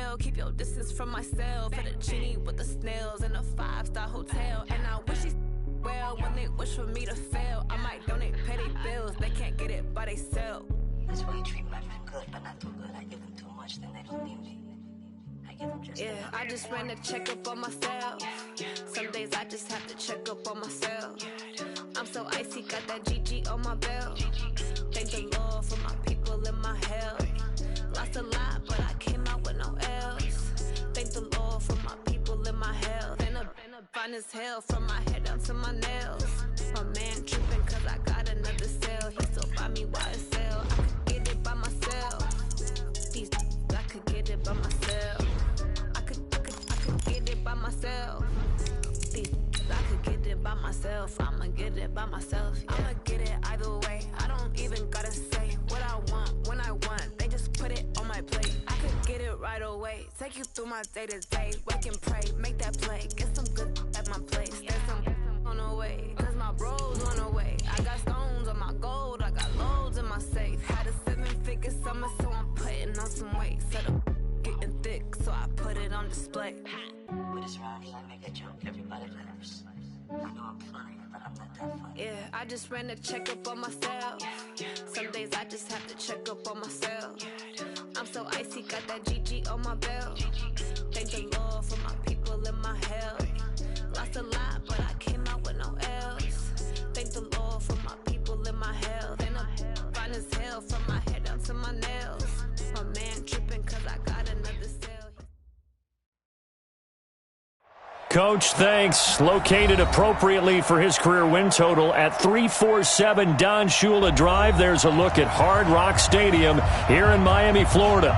hell. Keep your distance from myself. For the genie with the snails in a 5-star hotel. And I wish these well when they wish for me to fail. I might donate petty bills. They can't get it by themselves. That's why you treat my men good, but not too good. I give them too much, then they don't need me. I give them just enough. I just ran to check up on myself. Some days I just have to check up on myself. I'm so icy, got that GG on my belt. Thank the Lord for my people in my health. Lost a lot, but I came out with no else. Thank the Lord for my people in my health. And a fine as hell from my head down to my nails. My man tripping cause I got another cell. He still buy me YSL. I could get it by myself. These I could get it by myself. I could get it by myself. These I could get it by myself. I'ma get it by myself. Yeah. I'ma get it either way. I don't even gotta say what I want when I want. They just put it on my plate. I could get it right away. Take you through my day to day. Wake and pray, make that play. Get some good at my place. There's some on the way. Cause my bros on the way. I got stones on my gold. I got loads in my safe. Had a 7-figure summer, so I'm putting on some weight. Set up getting thick, so I put it on display. With this round here, I make a joke. Everybody laughs. I know I'm funny, but I'm not that funny. Yeah, I just ran to check up on myself. Some days I just have to check up on myself. I'm so icy, got that GG on my belt. Thank the Lord for my people in my health. Lost a lot, but I came out with no else. Thank the Lord for my people in my health. And I'm fine as hell from my head down to my nails. My man tripping cause I got another cell. Coach, thanks. Located appropriately for his career win total at 347 Don Shula Drive. There's a look at Hard Rock Stadium here in Miami, Florida.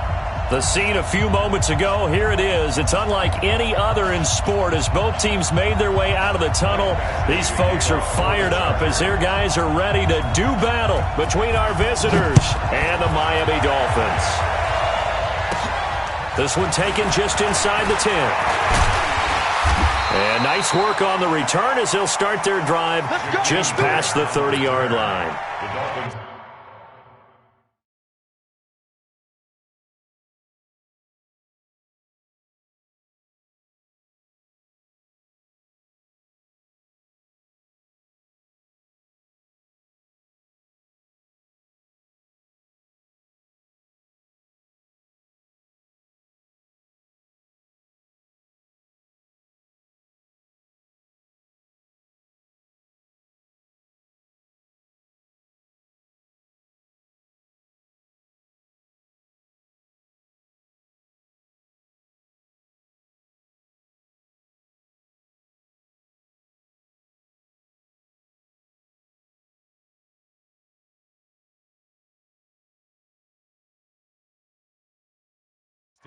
The scene a few moments ago, here it is. It's unlike any other in sport as both teams made their way out of the tunnel. These folks are fired up as their guys are ready to do battle between our visitors and the Miami Dolphins. This one taken just inside the 10. And nice work on the return as they'll start their drive just past the 30-yard line.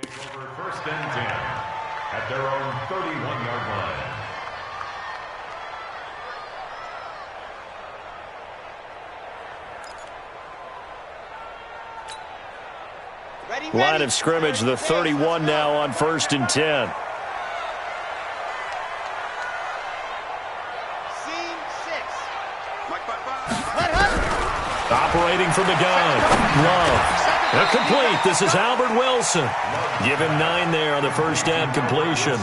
Take over first and 10 at their own 31-yard line. Line of scrimmage, the 31 now on first and 10. Operating from the gun. Love. Complete. This is Albert Wilson. Give him 9 there on the first down completion.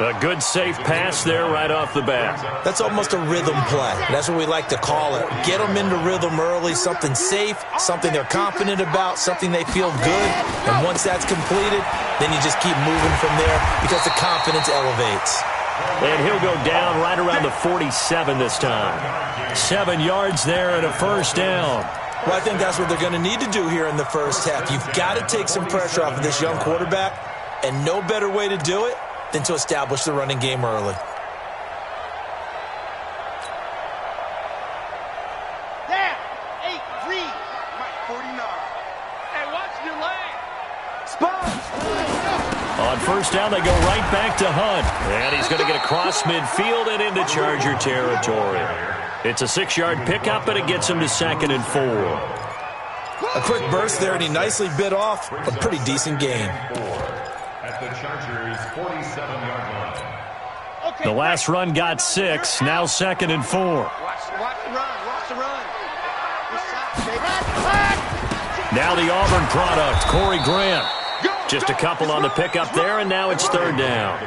A good, safe pass there right off the bat. That's almost a rhythm play. That's what we like to call it. Get them into rhythm early, something safe, something they're confident about, something they feel good. And once that's completed, then you just keep moving from there because the confidence elevates. And he'll go down right around the 47 this time. 7 yards there and a first down. Well, I think that's what they're going to need to do here in the first half. You've got to take some pressure off of this young quarterback, and no better way to do it than to establish the running game early. Down, 8, read. Mike, 49. Hey, watch your lane. Spot. On first down, they go right back to Hunt. And he's going to get across midfield and into Charger territory. It's a 6-yard pickup, and it gets him to 2nd and 4. A quick burst there, and he nicely bit off a pretty decent gain. At the Chargers' 47-yard line. The last run got 6, now 2nd and 4. Watch the run, watch the run. Now the Auburn product, Corey Grant. Just a couple on the pickup there, and now it's third down.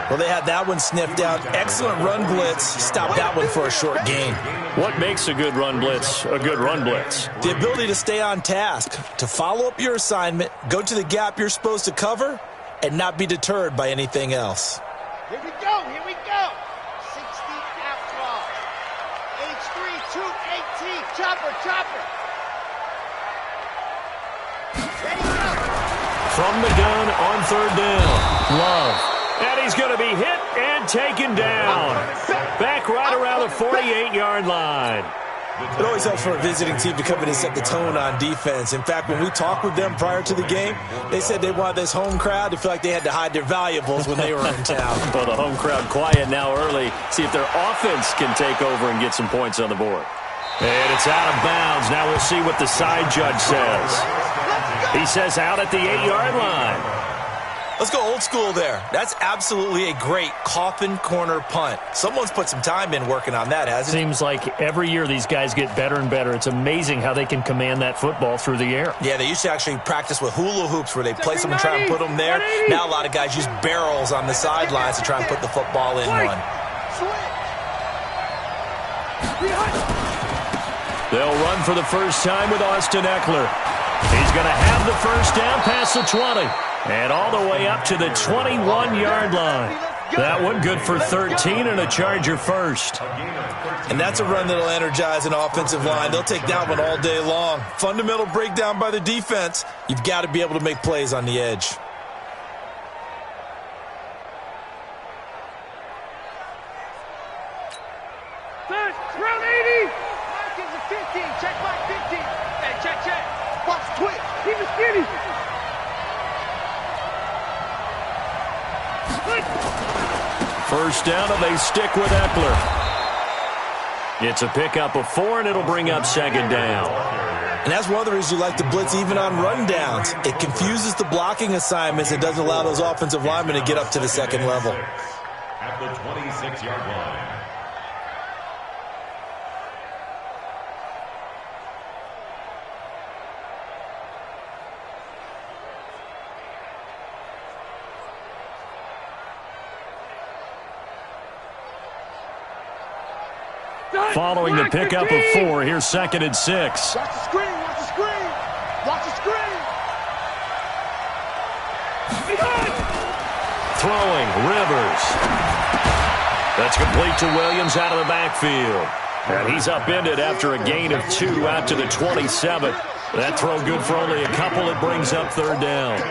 Well, they had that one sniffed out. Excellent run blitz. Stopped that one for a short gain. What makes a good run blitz a good run blitz? The ability to stay on task, to follow up your assignment, go to the gap you're supposed to cover, and not be deterred by anything else. Here we go, here we go. 60 outlaws. H3, 218. Chopper, chopper. Ready, go. From the gun on third down. Love. And he's going to be hit and taken down. Back right around the 48-yard line. It always helps for a visiting team to come in and set the tone on defense. In fact, when we talked with them prior to the game, they said they wanted this home crowd to feel like they had to hide their valuables when they were in town. Well, the home crowd quiet now early. See if their offense can take over and get some points on the board. And it's out of bounds. Now we'll see what the side judge says. He says out at the 8-yard line. Let's go old school there. That's absolutely a great coffin corner punt. Someone's put some time in working on that, hasn't it? Seems like every year these guys get better and better. It's amazing how they can command that football through the air. Yeah, they used to actually practice with hula hoops where they place them and try and put them there. Now a lot of guys use barrels on the sidelines to try and put the football in one. They'll run for the first time with Austin Eckler. He's going to have the first down past the 20. And all the way up to the 21-yard line. That one good for 13 and a Charger first. And that's a run that'll energize an offensive line. They'll take that one all day long. Fundamental breakdown by the defense. You've got to be able to make plays on the edge. Round 80. Mark is a 15. Check mark 15. Hey, check. Watch twitch. Keep it skinny. First down, and they stick with Eckler. It's a pickup of 4, and it'll bring up second down. And that's one of the reasons you like to blitz even on rundowns. It confuses the blocking assignments. It doesn't allow those offensive linemen to get up to the second level. At the 26-yard line. Following the pickup of 4, here's 2nd and 6. Watch the screen, watch the screen. Watch the screen. Throwing, Rivers. That's complete to Williams out of the backfield. And he's upended after a gain of 2 out to the 27. That throw good for only a couple. It brings up third down.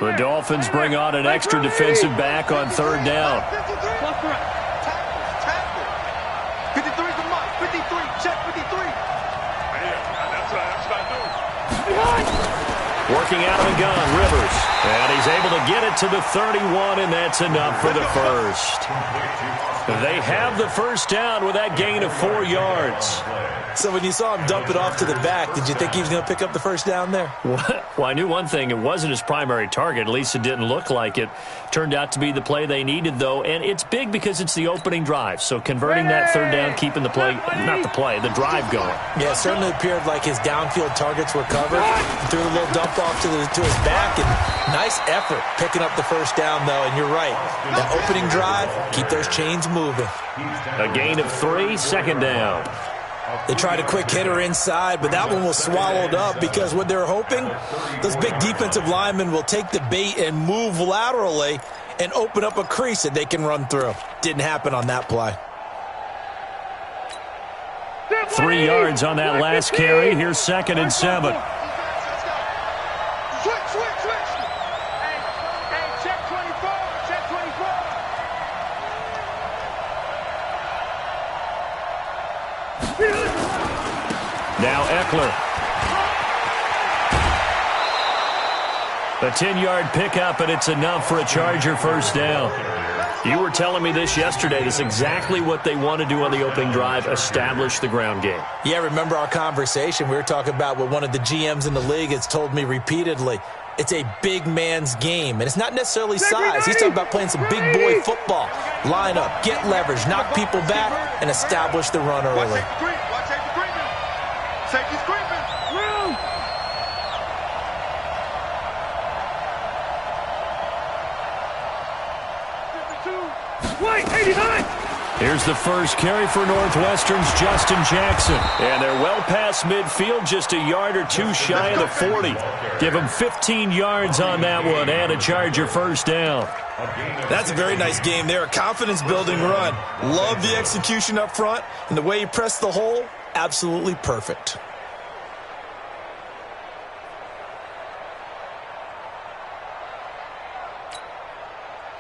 The Dolphins bring on an extra defensive back on third down. 53's the mark. 53. Check 53. That's what I do. Working out of the gun, Rivers. And he's able to get it to the 31, and that's enough for the first. They have the first down with that gain of 4 yards. So when you saw him dump it off to the back, did you think he was going to pick up the first down there? Well, I knew one thing. It wasn't his primary target. At least it didn't look like it. Turned out to be the play they needed, though. And it's big because it's the opening drive. So converting that third down, keeping the play, not the play, the drive going. Yeah, it certainly appeared like his downfield targets were covered. He threw a little dump off to his back. And nice effort picking up the first down, though. And you're right. That opening drive, keep those chains moving. A gain of 3, second down. They tried a quick hitter inside, but that one was swallowed up because what they're hoping, those big defensive linemen will take the bait and move laterally and open up a crease that they can run through. Didn't happen on that play. 3 yards on that last carry. Here's 2nd and 7. Switch. Hey, check 24. Check 24. Now Eckler. A 10-yard pickup, and it's enough for a Charger first down. You were telling me this yesterday. This is exactly what they want to do on the opening drive, establish the ground game. Yeah, remember our conversation? We were talking about what one of the GMs in the league has told me repeatedly. It's a big man's game, and it's not necessarily size. He's talking about playing some big boy football. Line up, get leverage, knock people back, and establish the run early. Watch safety creeping. Safety's creeping. Room. Wait, 89. Here's the first carry for Northwestern's Justin Jackson. And they're well past midfield, just a yard or two shy of the 40. Give them 15 yards on that one and a Charger first down. That's a very nice game there. A confidence-building run. Love the execution up front, and the way he pressed the hole, absolutely perfect.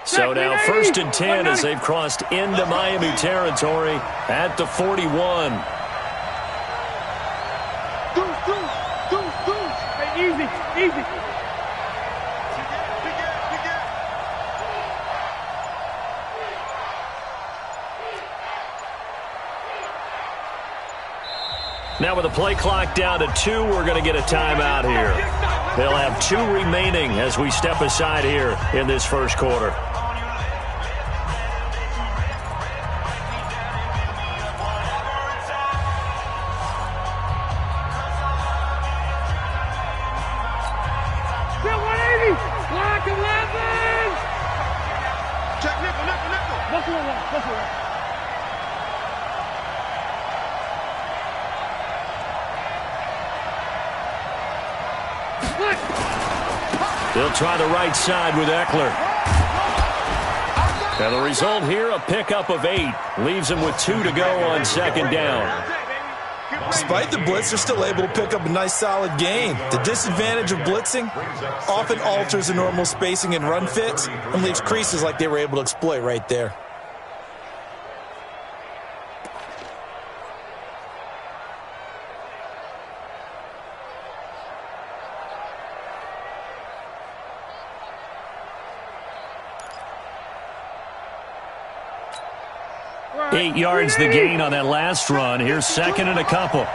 So now 1st and 10 as they've crossed into Miami territory at the 41. Hey, easy. Now with the play clock down to 2, we're going to get a timeout here. They'll have 2 remaining as we step aside here in this first quarter. They'll try the right side with Eckler. And the result here, a pickup of 8. Leaves them with 2 to go on 2nd down. Despite the blitz, they're still able to pick up a nice, solid gain. The disadvantage of blitzing often alters the normal spacing and run fits and leaves creases like they were able to exploit right there. Eight yards the gain on that last run. Here's 2nd and a couple.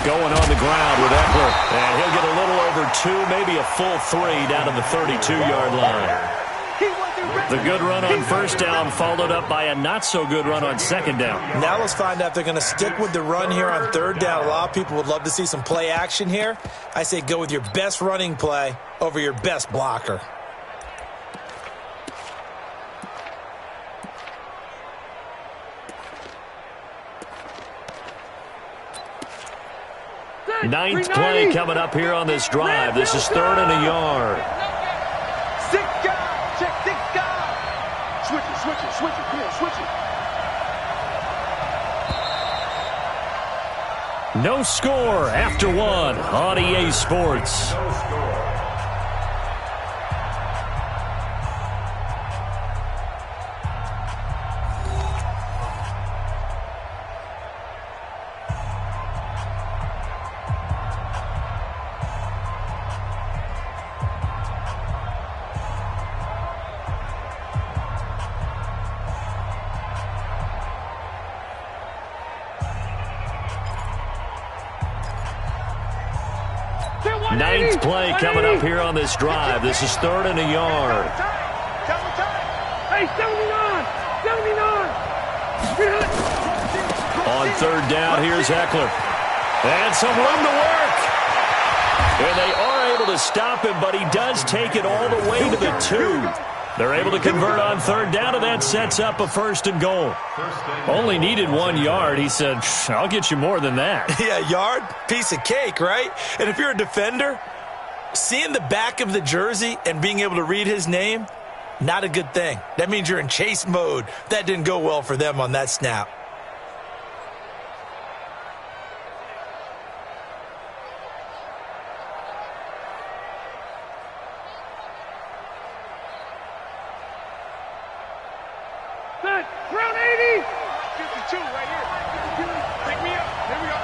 Going on the ground with Eckler. And he'll get a little over 2, maybe a full 3 down to the 32-yard line. The good run on 1st down followed up by a not-so-good run on 2nd down. Now let's find out if they're going to stick with the run here on 3rd down. A lot of people would love to see some play action here. I say go with your best running play over your best blocker. Ninth play coming up here on this drive. This is 3rd and a yard. 6 guys. Check 6 guys. Switch it. Come on, switch it. No score after 1 on EA Sports. Ninth play coming up here on this drive. This is 3rd and a yard. Hey, 79! On 3rd down, here's Eckler. And some room to work. And they are able to stop him, but he does take it all the way to the 2. They're able to convert on 3rd down, and that sets up a 1st and goal. Only needed 1 yard. He said, I'll get you more than that. Yeah, yard, piece of cake, right? And if you're a defender, seeing the back of the jersey and being able to read his name, not a good thing. That means you're in chase mode. That didn't go well for them on that snap. Round 80! 52 right here. Pick me up. Here we go.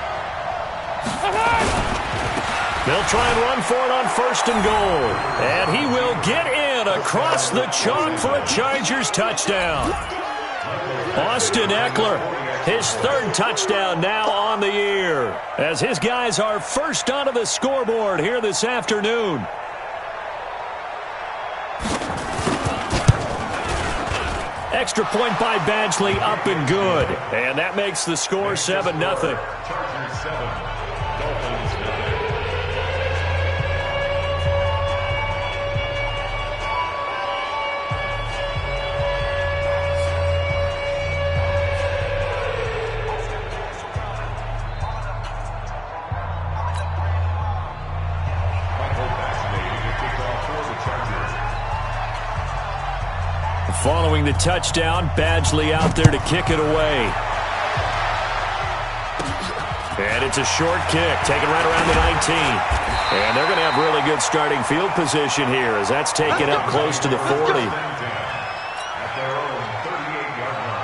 They'll try and run for it on 1st and goal. And he will get in across the chalk for a Chargers touchdown. Austin Eckler His third touchdown now on the year, as his guys are first onto the scoreboard here this afternoon. Extra point by Badgley, up and good. And that makes the score 7-0. Chargers 7, Dolphins 0. Following the touchdown, Badgley out there to kick it away. And it's a short kick, taken right around the 19. And they're going to have really good starting field position here as that's taken up close to the 40. At their own 38-yard line.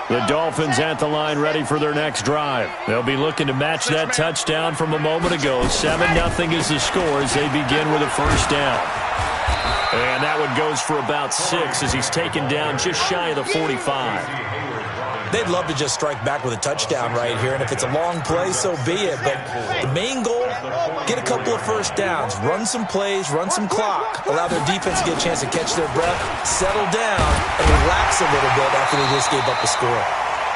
The Dolphins at the line ready for their next drive. They'll be looking to match that touchdown from a moment ago. 7-0 is the score as they begin with a first down. And that one goes for about 6 as he's taken down just shy of the 45. They'd love to just strike back with a touchdown right here, and if it's a long play, so be it. But the main goal, get a couple of first downs, run some plays, run some clock, allow their defense to get a chance to catch their breath, settle down, and relax a little bit after they just gave up the score.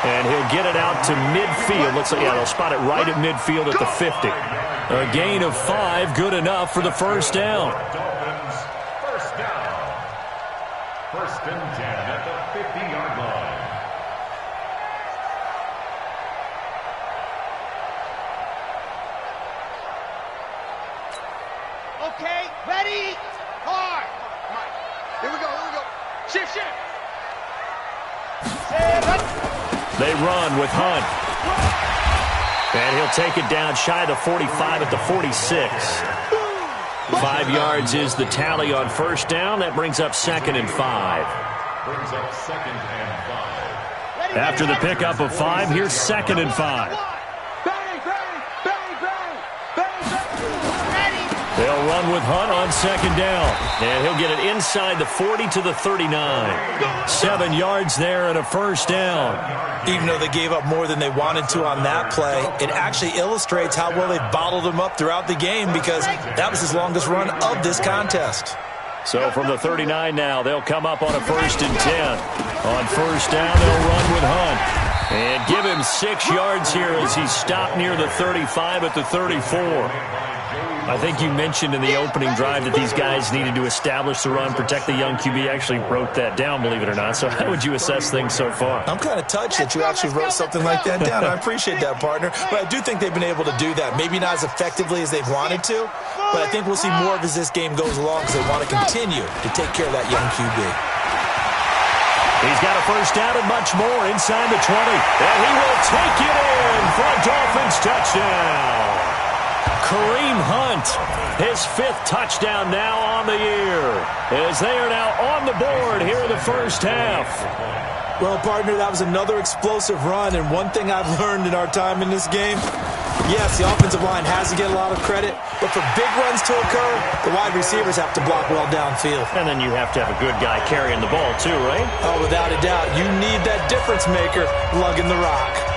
And he'll get it out to midfield. Looks like, yeah, they'll spot it right at midfield at the 50. A gain of 5, good enough for the first down. Dolphins, first down. First and 10 at the 50-yard line. Okay, ready, hard. Here we go, here we go. Shift, shift. They run with Hunt. And he'll take it down shy of the 45 at the 46. 5 yards is the tally on first down. That brings up 2nd and 5. Brings up 2nd and 5. After the pickup of 5, here's 2nd and 5. They'll run with Hunt on 2nd down. And he'll get it inside the 40 to the 39. 7 yards there and a first down. Even though they gave up more than they wanted to on that play, it actually illustrates how well they bottled them up throughout the game because that was his longest run of this contest. So from the 39 now, they'll come up on a 1st and 10. On first down, they'll run with Hunt. And give him 6 yards here as he's stopped near the 35 at the 34. I think you mentioned in the opening drive that these guys needed to establish the run, protect the young QB. I actually wrote that down, believe it or not. So how would you assess things so far? I'm kind of touched that you actually wrote something like that down. I appreciate that, partner. But I do think they've been able to do that. Maybe not as effectively as they've wanted to, but I think we'll see more of as this game goes along because they want to continue to take care of that young QB. He's got a first down and much more inside the 20. And he will take it in for a Dolphins touchdown. Kareem Hunt, his 5th touchdown now on the year, as they are now on the board here in the first half. Well, partner, that was another explosive run, and one thing I've learned in our time in this game, yes, the offensive line has to get a lot of credit, but for big runs to occur, the wide receivers have to block well downfield. And then you have to have a good guy carrying the ball too, right? Oh, without a doubt. You need that difference maker lugging the rock.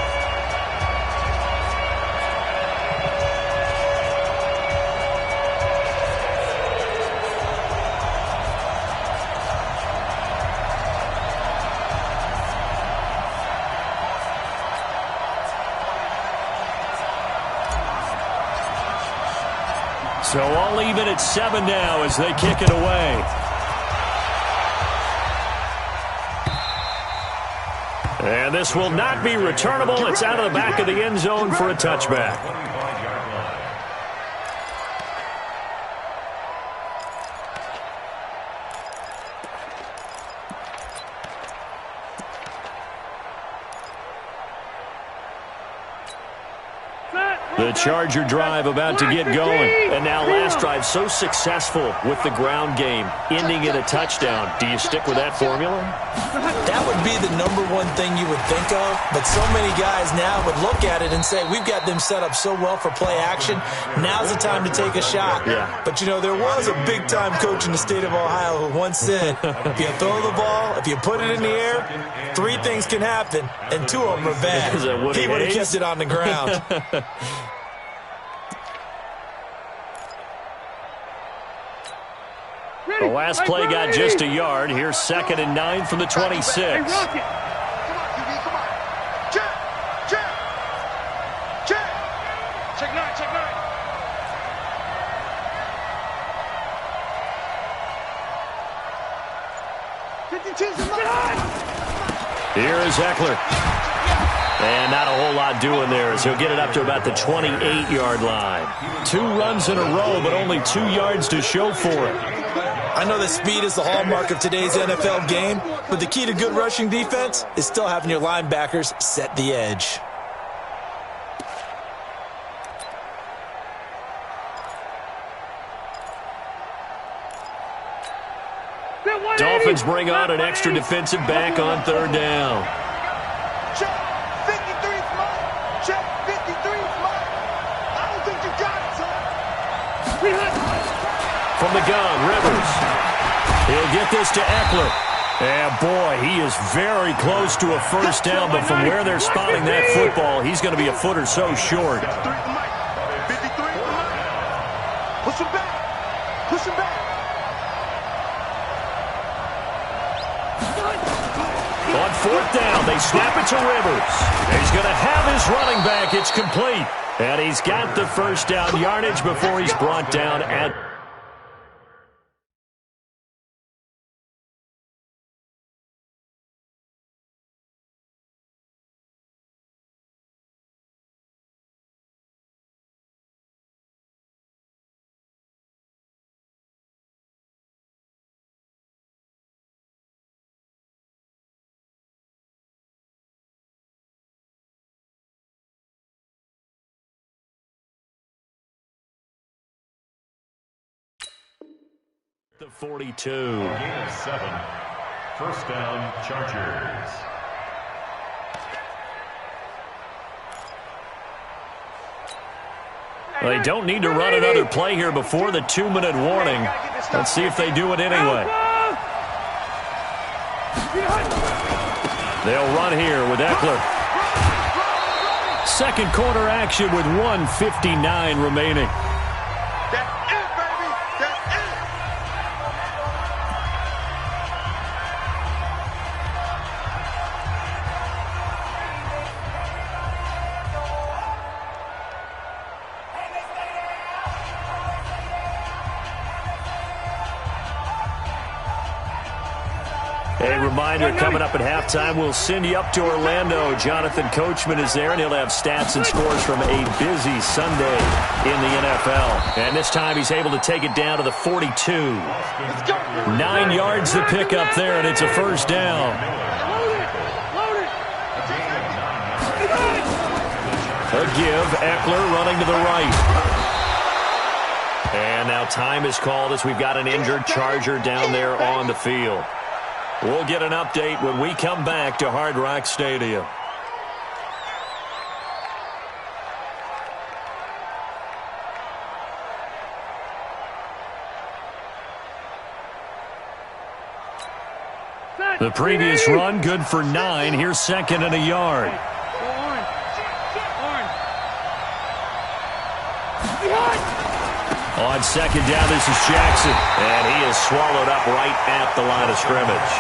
So all even at 7 now as they kick it away. And this will not be returnable. It's out of the back of the end zone for a touchback. The Charger drive about to get going. And now last drive so successful with the ground game, ending in a touchdown. Do you stick with that formula? That would be the #1 thing you would think of, but so many guys now would look at it and say, we've got them set up so well for play action, now's the time to take a shot. Yeah. But, you know, there was a big-time coach in the state of Ohio who once said, if you throw the ball, if you put it in the air, 3 things can happen, and 2 of them are bad. He would have kept it on the ground. The last play got just a yard. Here's 2nd and 9 from the 26. Hey, Rocket. Come on, QB, come on. Check. Check 9, check 9. Here is Eckler. And not a whole lot doing there as he'll get it up to about the 28-yard line. 2 runs in a row, but only 2 yards to show for it. I know that speed is the hallmark of today's NFL game, but the key to good rushing defense is still having your linebackers set the edge. Dolphins bring on an extra defensive back on 3rd down. Check 53 is mine. Check 53 is mine. I don't think you got it, son. From the gun, Rivers. He'll get this to Eckler. And boy, he is very close to a first down, but from where they're spotting that football, he's going to be a foot or so short. 53 is mine. Push him back. Push him back. On 4th down, they snap it to Rivers. He's going to have his running back. It's complete. And he's got the first down yardage before he's brought down at... the 42. Gain of 7. First down, Chargers. They don't need to run another play here before the 2-minute warning. Let's see if they do it anyway. They'll run here with Eckler. Second quarter action with 1:59 remaining. A reminder, coming up at halftime, we'll send you up to Orlando. Jonathan Coachman is there, and he'll have stats and scores from a busy Sunday in the NFL. And this time he's able to take it down to the 42. 9 yards to pick up there, and it's a first down. A give, Eckler running to the right. And now time is called as we've got an injured Charger down there on the field. We'll get an update when we come back to Hard Rock Stadium. The previous run, good for 9. Here's 2nd and a yard. On 2nd down, this is Jackson, and he is swallowed up right at the line of scrimmage.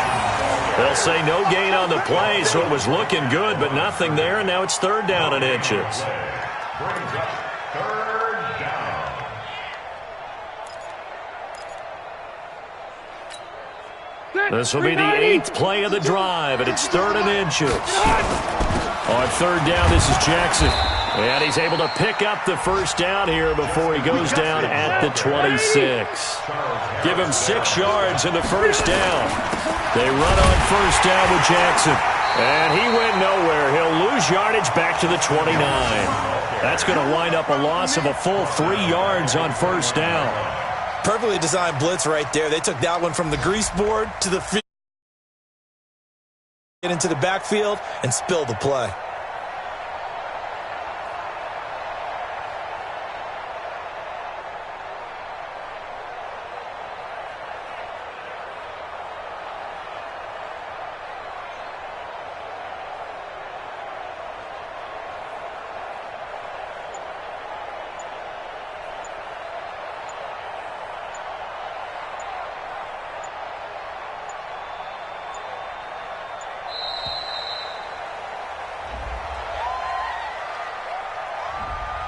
They'll say no gain on the play, so it was looking good, but nothing there, and now it's 3rd down and inches. Brings up 3rd down. This will be the 8th play of the drive, and it's 3rd and inches. On 3rd down, this is Jackson. And he's able to pick up the first down here before he goes down at the 26. Give him 6 yards in the first down. They run on first down with Jackson. And he went nowhere. He'll lose yardage back to the 29. That's going to wind up a loss of a full 3 yards on first down. Perfectly designed blitz right there. They took that one from the grease board to the field, into the backfield, and spilled the play.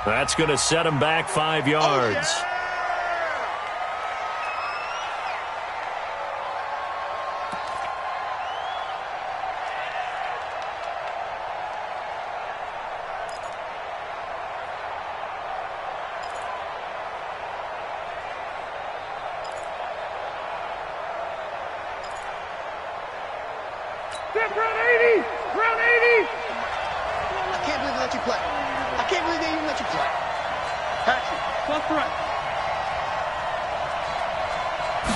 That's going to set him back 5 yards. Round 80! Round 80! I can't believe they let you play. I can't believe they even let you play. Action. Left right.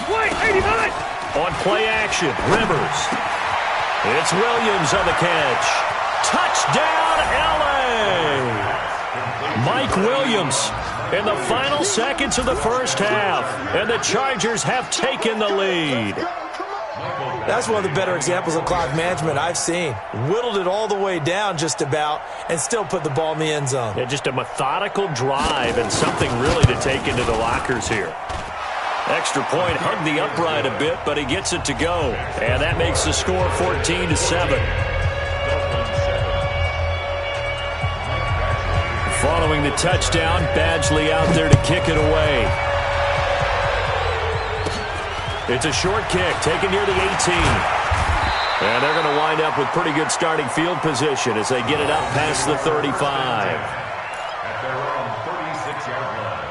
Wait, 89! On play action, Rivers. It's Williams on the catch. Touchdown, L.A. Mike Williams in the final seconds of the first half. And the Chargers have taken the lead. That's one of the better examples of clock management I've seen. Whittled it all the way down just about and still put the ball in the end zone. Yeah, just a methodical drive and something really to take into the lockers here. Extra point hugged the upright a bit, but he gets it to go. And that makes the score 14-7. Following the touchdown, Badgley out there to kick it away. It's a short kick, taken near the 18. And they're going to wind up with pretty good starting field position as they get it up past the 35. At their own 36-yard line.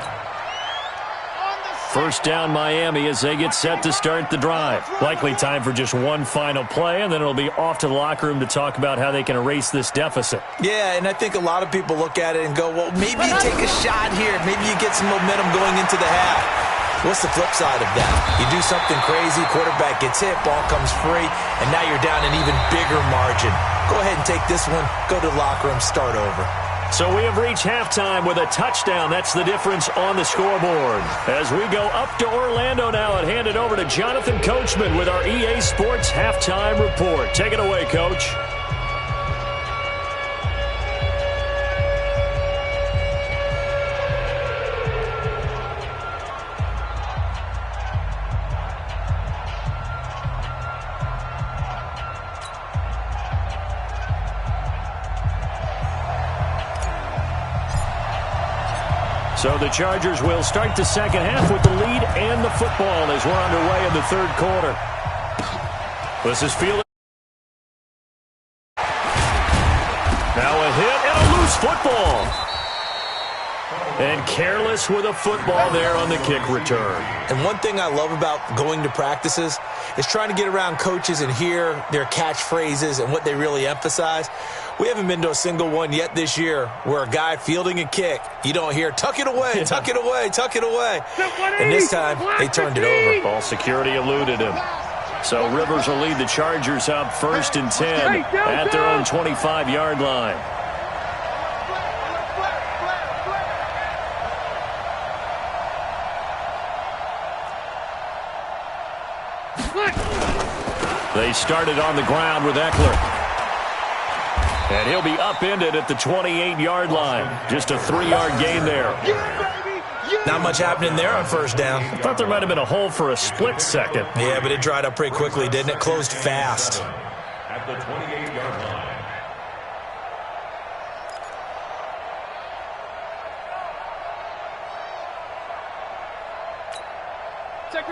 First down, Miami, as they get set to start the drive. Likely time for just one final play, and then it'll be off to the locker room to talk about how they can erase this deficit. Yeah, and I think a lot of people look at it and go, well, maybe you take a shot here. Maybe you get some momentum going into the half. What's the flip side of that? You do something crazy, quarterback gets hit, ball comes free, and now you're down an even bigger margin. Go ahead and take this one, go to the locker room, start over. So we have reached halftime with a touchdown. That's the difference on the scoreboard. As we go up to Orlando now and hand it over to Jonathan Coachman with our EA Sports Halftime Report. Take it away, Coach. So the Chargers will start the second half with the lead and the football as we're underway in the third quarter. This is fielded. Now a hit and a loose football. And careless with a football there on the kick return. And one thing I love about going to practices is trying to get around coaches and hear their catchphrases and what they really emphasize. We haven't been to a single one yet this year where a guy fielding a kick, you don't hear, tuck it away, tuck it away, tuck it away. And this time, they turned it over. Ball security eluded him. So Rivers will lead the Chargers up 1st and 10 at their own 25-yard line. They started on the ground with Eckler. And he'll be upended at the 28-yard line. Just a 3-yard gain there. Not much happening there on first down. I thought there might have been a hole for a split second. Yeah, but it dried up pretty quickly, didn't it? Closed fast. At the 28-yard line.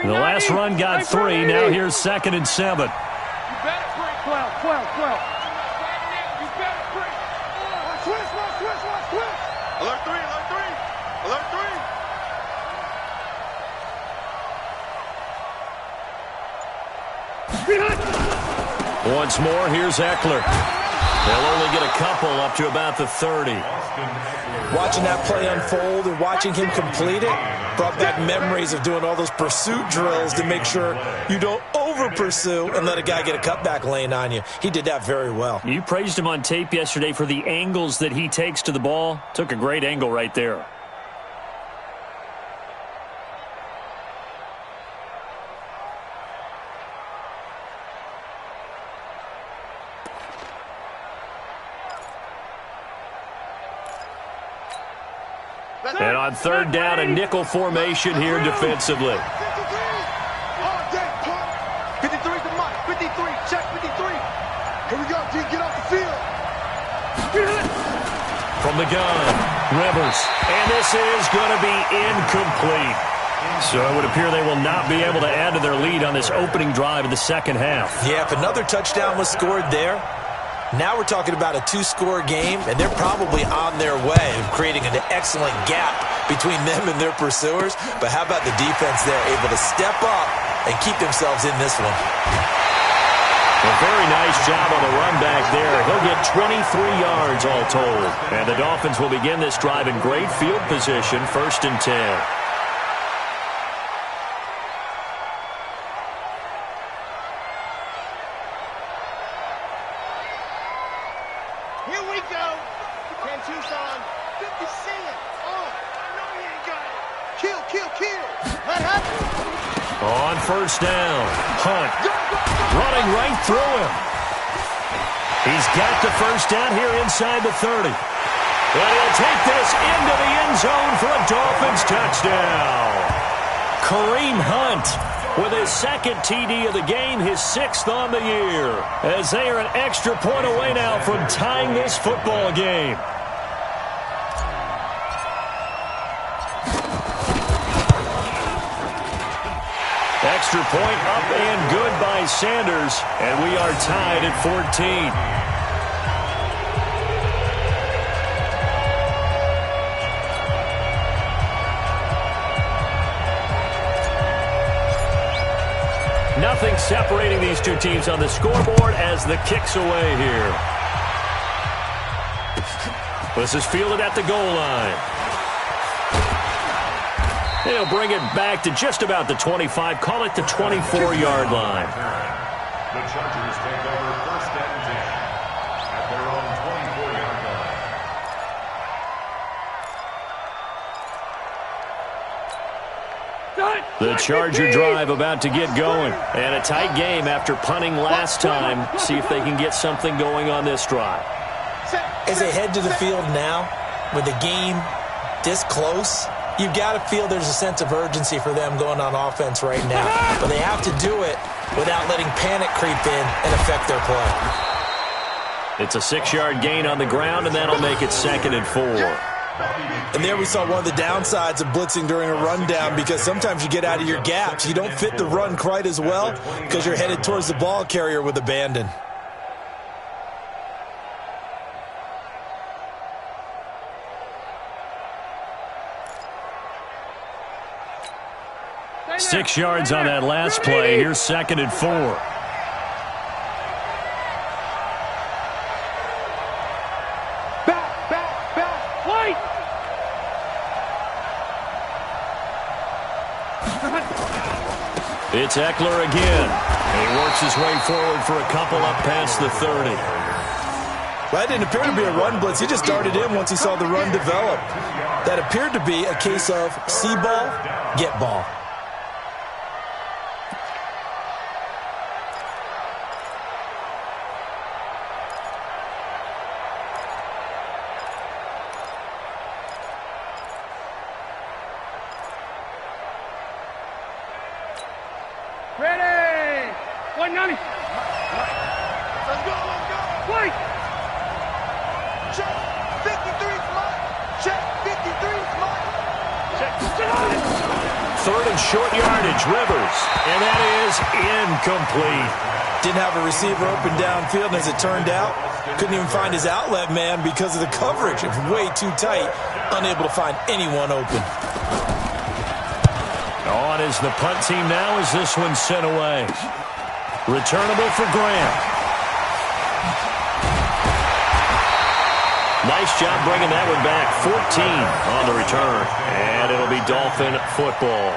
The last run got 3. Now here's 2nd and 7. You better break 12. Alert 3. Once more, here's Eckler. They'll only get a couple up to about the 30. Watching that play unfold and watching him complete it brought back memories of doing all those pursuit drills to make sure you don't over-pursue and let a guy get a cutback lane on you. He did that very well. You praised him on tape yesterday for the angles that he takes to the ball. Took a great angle right there. And on third down, a nickel formation here defensively. 53's the mark. 53. Check 53. Here we go, G. Get off the field. From the gun, Rivers. And this is going to be incomplete. So it would appear they will not be able to add to their lead on this opening drive of the second half. Yeah, if another touchdown was scored there, now we're talking about a two-score game, and they're probably on their way of creating an excellent gap between them and their pursuers. But how about the defense there, able to step up and keep themselves in this one? A very nice job on the run back there. He'll get 23 yards all told. And the Dolphins will begin this drive in great field position, 1st and 10. Here we go. Can Tucson 50 Cent. Oh, I know he ain't got it. Kill, kill, kill. That happened. On 1st down, Hunt running right through him. He's got the 1st down here inside the 30. And he'll take this into the end zone for a Dolphins touchdown. Kareem Hunt with his 2nd TD of the game, his 6th on the year, as they are an extra point away now from tying this football game. Extra point up and good by Sanders, and we are tied at 14. Nothing separating these two teams on the scoreboard as the kick's away here. This is fielded at the goal line. They'll bring it back to just about the 25. Call it the 24-yard line. The Chargers take over 1st and 10 at their own 24-yard line. The Charger drive about to get going. And a tight game after punting last time. See if they can get something going on this drive. As they head to the field now, with the game this close, you've got to feel there's a sense of urgency for them going on offense right now. But they have to do it without letting panic creep in and affect their play. It's a 6-yard gain on the ground, and that'll make it 2nd and 4. And there we saw one of the downsides of blitzing during a rundown, because sometimes you get out of your gaps. You don't fit the run quite as well because you're headed towards the ball carrier with abandon. Six yards on that last play. Here's 2nd and 4. Wait! It's Eckler again. And he works his way forward for a couple up past the 30. Well, that didn't appear to be a run blitz. He just darted in once he saw the run develop. That appeared to be a case of see ball, get ball. Ready! 190! Let's go, let's go! Wait! Check! 53's mine! Check! 53's mine! Check! 3rd and short yardage, Rivers. And that is incomplete. Didn't have a receiver open downfield, and as it turned out, couldn't even find his outlet man because of the coverage. It was way too tight, unable to find anyone open. On is the punt team now as this one's sent away. Returnable for Grant. Nice job bringing that one back. 14 on the return. And it'll be Dolphin football.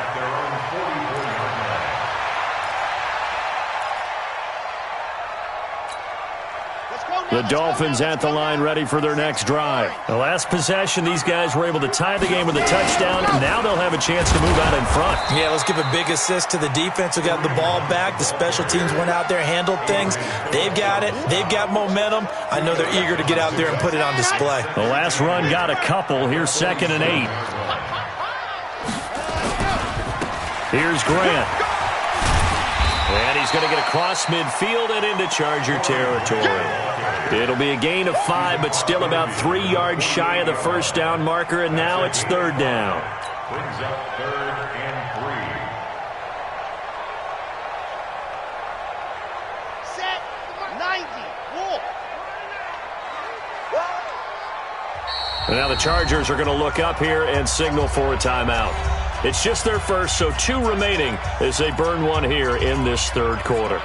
The Dolphins at the line ready for their next drive. The last possession, these guys were able to tie the game with a touchdown, and now they'll have a chance to move out in front. Yeah, let's give a big assist to the defense who got the ball back. The special teams went out there, handled things. They've got it. They've got momentum. I know they're eager to get out there and put it on display. The last run got a couple. Here's 2nd and 8. Here's Grant. And he's going to get across midfield and into Charger territory. It'll be a gain of 5, but still about 3 yards shy of the first down marker, and now it's 3rd down. Brings up 3rd and 3. Set. 90. Wolf. And now the Chargers are going to look up here and signal for a timeout. It's just their first, so 2 remaining as they burn one here in this 3rd quarter.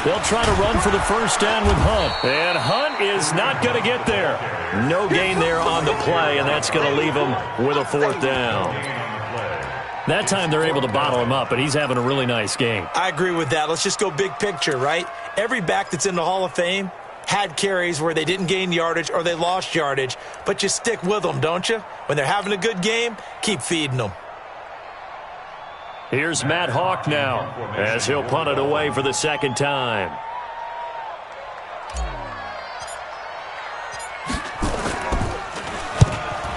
They'll try to run for the first down with Hunt. And Hunt is not going to get there. No gain there on the play, and that's going to leave him with a 4th down. That time they're able to bottle him up, but he's having a really nice game. I agree with that. Let's just go big picture, right? Every back that's in the Hall of Fame had carries where they didn't gain yardage or they lost yardage, but you stick with them, don't you? When they're having a good game, keep feeding them. Here's Matt Hawk now as he'll punt it away for the 2nd time.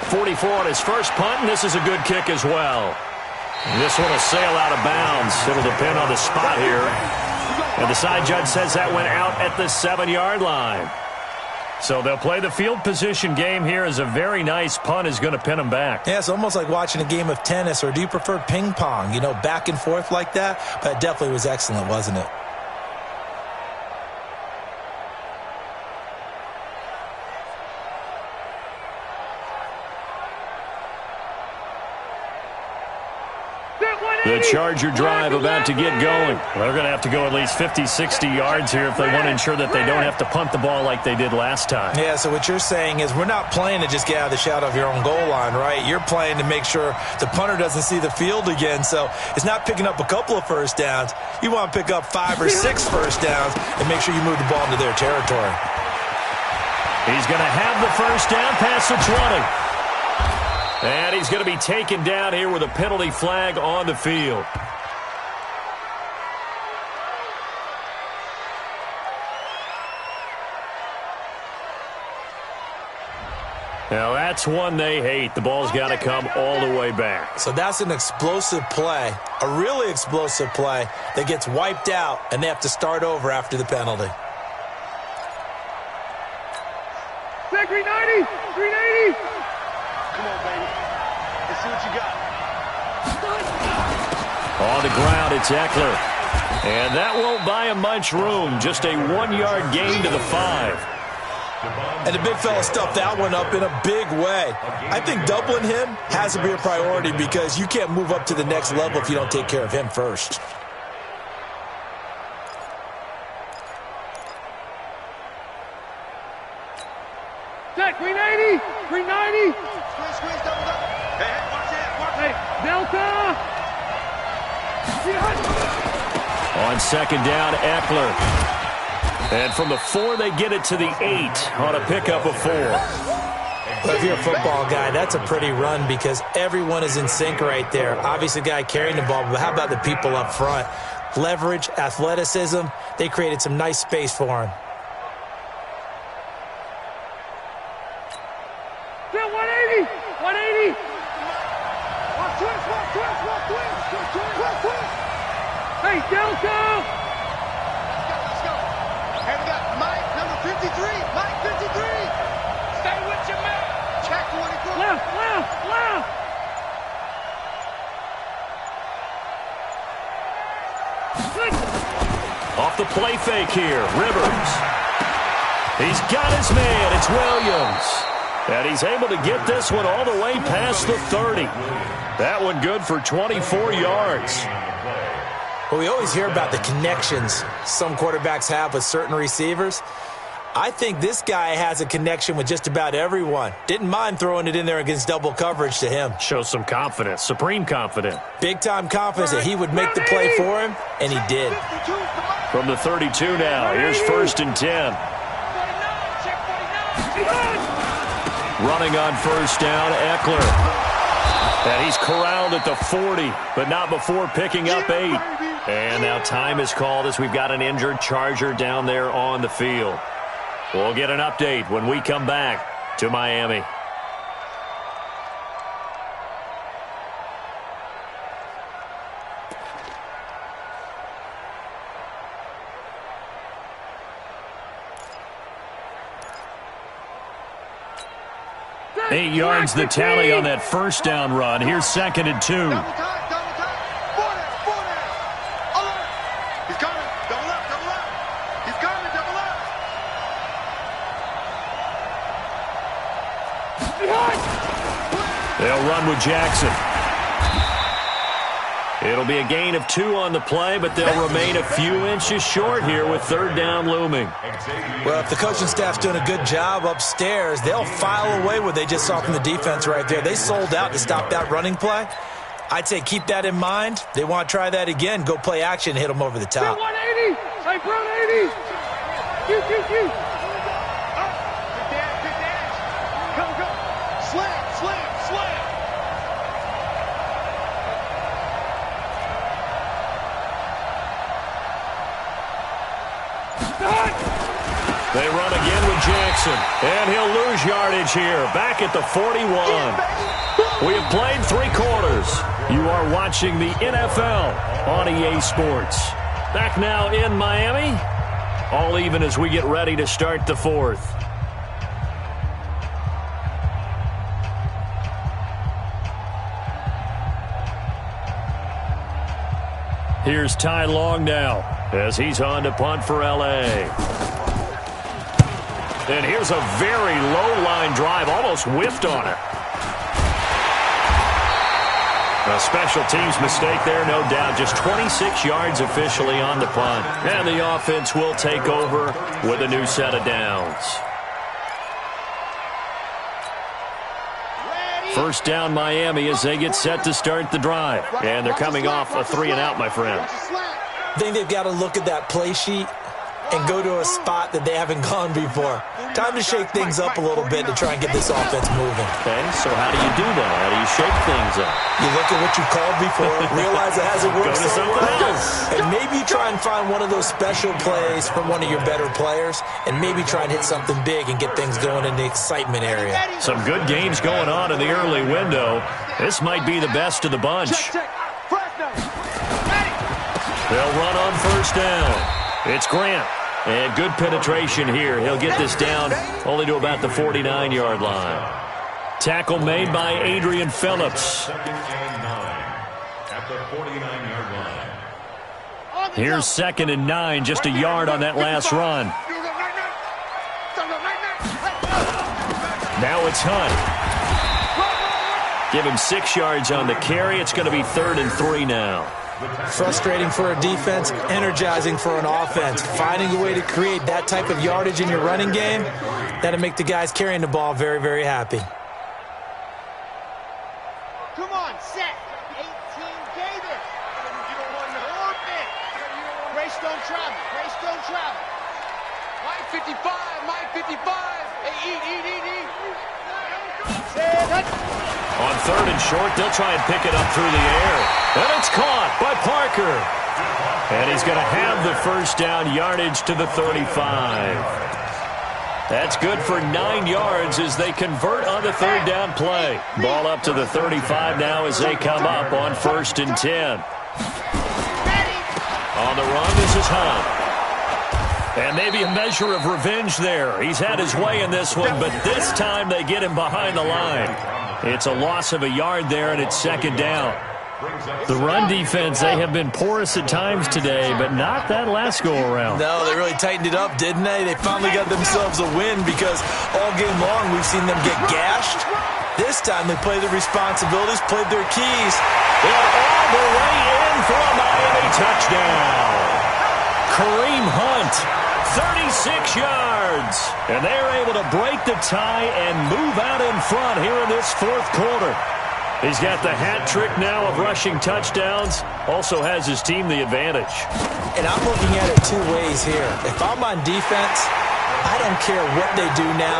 .44 on his first punt, and this is a good kick as well. And this one will sail out of bounds. It'll depend on the spot here. And the side judge says that went out at the 7-yard line. So they'll play the field position game here as a very nice punt is going to pin them back. Yeah, it's almost like watching a game of tennis, or do you prefer ping pong? You know, back and forth like that? But it definitely was excellent, wasn't it? The Charger drive about to get going. They're going to have to go at least 50, 60 yards here if they want to ensure that they don't have to punt the ball like they did last time. Yeah, so what you're saying is we're not playing to just get out of the shadow of your own goal line, right? You're playing to make sure the punter doesn't see the field again. So it's not picking up a couple of first downs. You want to pick up 5 or 6 first downs and make sure you move the ball into their territory. He's going to have the first down past the 20. And he's going to be taken down here with a penalty flag on the field. Now that's one they hate. The ball's got to come all the way back. So that's an explosive play, a really explosive play that gets wiped out, and they have to start over after the penalty. 390, 380. Come on, baby. Let's see what you got. On the ground, it's Eckler. And that won't buy him much room. Just a 1-yard gain to the 5. And the big fella stuffed that one up in a big way. I think doubling him has to be a priority because you can't move up to the next level if you don't take care of him first. Check, 380, 390. Squeeze, double up. Hey, watch that, watch it. Delta. On second down, Eckler. And from the 4, they get it to the 8 on a pickup of 4. Well, if you're a football guy, that's a pretty run because everyone is in sync right there. Obviously, the guy carrying the ball, but how about the people up front? Leverage, athleticism, they created some nice space for him. 180, 180. Hey, Delta. the play fake here. Rivers. He's got his man. It's Williams. And he's able to get this one all the way past the 30. That one good for 24 yards. Well, we always hear about the connections some quarterbacks have with certain receivers. I think this guy has a connection with just about everyone. Didn't mind throwing it in there against double coverage to him. Shows some confidence, supreme confidence. Big-time confidence that he would make the play for him, and he did. From the 32 now, here's 1st and 10. Running on 1st down, Eckler. And he's corralled at the 40, but not before picking up 8. And now time is called as we've got an injured Charger down there on the field. We'll get an update when we come back to Miami. Eight yards the tally on that 1st down run. Here's 2nd and 2. Double time. Four down. Alert. He's coming. Double up. He's coming. Double up. They'll run with Jackson. It'll be a gain of 2 on the play, but they'll remain a few inches short here with 3rd down looming. Well, if the coaching staff's doing a good job upstairs, they'll file away what they just saw from the defense right there. They sold out to stop that running play. I'd say keep that in mind. They want to try that again. Go play action, hit them over the top. 180. Say 180. Good dash. Go. Slam. They run again with Jackson, and he'll lose yardage here, back at the 41. We have played 3 quarters. You are watching the NFL on EA Sports. Back now in Miami, all even as we get ready to start the 4th. Here's Ty Long now as he's on to punt for L.A. And here's a very low-line drive, almost whiffed on it. A special teams mistake there, no doubt. Just 26 yards officially on the punt. And the offense will take over with a new set of downs. 1st down Miami as they get set to start the drive. And thee coming off a 3-and-out, my friend. I think they've got to look at that play sheet and go to a spot that they haven't gone before. Time to shake things up a little bit to try and get this offense moving. Okay, so how do you do that? How do you shake things up? You look at what you called before, realize it hasn't worked Go to something else. and maybe you try and find one of those special plays from one of your better players, and maybe try and hit something big and get things going in the excitement area. Some good games going on in the early window. This might be the best of the bunch. They'll run on 1st down. It's Grant. And good penetration here. He'll get this down only to about the 49-yard line. Tackle made by Adrian Phillips. Here's 2nd and 9, just a yard on that last run. Now it's Hunt. Give him 6 yards on the carry. It's going to be 3rd and 3 now. Frustrating for a defense, energizing for an offense. Finding a way to create that type of yardage in your running game, that'll make the guys carrying the ball very, very happy. Come on, set. 18 Davis. You don't want to orbit. Grace don't travel. Mike 55. Hey, eat. On 3rd and short, they'll try and pick it up through the air. And it's caught by Parker. And he's going to have the 1st down, yardage to the 35. That's good for 9 yards as they convert on the 3rd down play. Ball up to the 35 now as they come up on 1st and 10. On the run, this is Hunt. And maybe a measure of revenge there. He's had his way in this one, but this time they get him behind the line. It's a loss of a yard there, and it's 2nd down. The run defense, they have been porous at times today, but not that last go-around. No, they really tightened it up, didn't they? They finally got themselves a win because all game long we've seen them get gashed. This time they played their responsibilities, played their keys. And all the way in for a Miami touchdown. Kareem Hunt, 36 yards. And they're able to break the tie and move out in front here in this fourth quarter. He's got the hat trick now of rushing touchdowns. Also has his team the advantage. And I'm looking at it two ways here. If I'm on defense, I don't care what they do now.